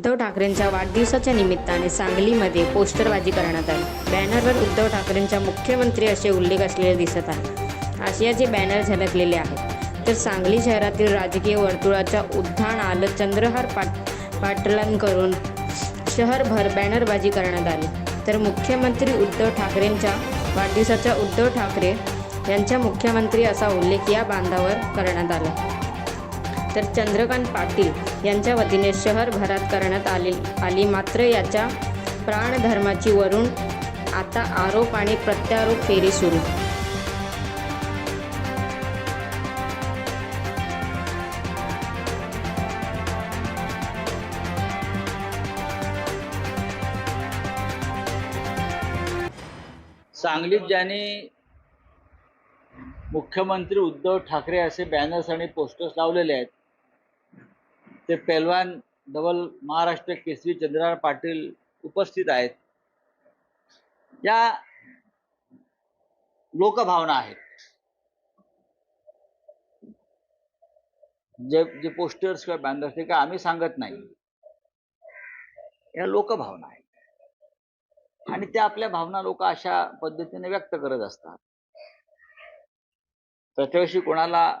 उद्धव ठाकरेंच्या वाढदिवसाच्या निमित्ताने सांगलीमध्ये पोस्टरबाजी करण्यात आली। बॅनरवर उद्धव ठाकरेंच्या मुख्यमंत्री असे उल्लेख असलेले दिसत आहे। आशियाचे बॅनर झळकलेले आहेत। तर सांगली शहरातील राजकीय वर्तुळाच्या उधाण आलं। चंद्रहार पाटलांकडून शहरभर बॅनरबाजी करण्यात आली। तर मुख्यमंत्री उद्धव ठाकरेंच्या वाढदिवसाचा उद्धव ठाकरे यांच्या मुख्यमंत्री असा उल्लेख या बांधावर करण्यात आला। तर चंद्रकांत पाटील यांच्या वतीने शहरभरात करण्यात आली। मात्र याच्या प्राणधर्माची वरून आता आरोप आणि प्रत्यारोप फेरी सुरू। सांगलीत ज्यांनी मुख्यमंत्री उद्धव ठाकरे असे बॅनर्स आणि पोस्टर्स लावलेले आहेत ते पैलवान डबल महाराष्ट्र केसरी चंद्रहार पाटील उपस्थित आहेत। या लोकभावना आहेत। जे पोस्टर्स किंवा बॅनर्स ते काय आम्ही सांगत नाही, या लोकभावना आहेत आणि त्या आपल्या भावना लोक अशा पद्धतीने व्यक्त करत असतात। त्याच्याविषयी कोणाला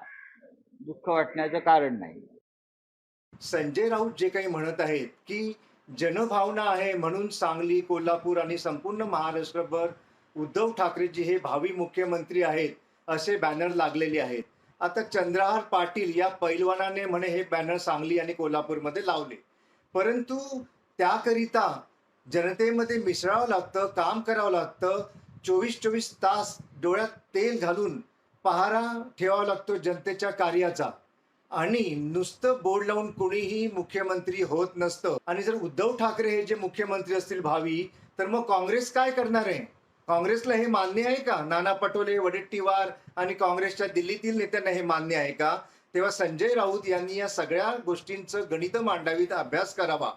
दुःख वाटण्याचं कारण नाही। संजय राऊत जे काही म्हणत आहेत की जनभावना आहे म्हणून सांगली, कोल्हापूर आणि संपूर्ण महाराष्ट्रभर उद्धव ठाकरेजी हे भावी मुख्यमंत्री आहेत असे बॅनर लागलेले आहेत। आता चंद्रहार पाटील या पैलवानाने म्हणे हे बॅनर सांगली आणि कोल्हापूरमध्ये लावले, परंतु त्याकरिता जनतेमध्ये मिसळावं लागतं, काम करावं लागतं, 24-24 तास डोळ्यात तेल घालून पहारा ठेवावा लागतो जनतेच्या कार्याचा। आणि नुसतं बोर्ड लावून कोणीही मुख्यमंत्री होत नसतं। आणि जर उद्धव ठाकरे हे जे मुख्यमंत्री असतील भावी, तर मग काँग्रेस काय करणार आहे? काँग्रेसला हे मान्य आहे का? नाना पटोले, वडेट्टीवार आणि काँग्रेसच्या दिल्लीतील नेत्यांना हे मान्य आहे का? तेव्हा संजय राऊत यांनी या सगळ्या गोष्टींचं गणित मांडावीत, अभ्यास करावा।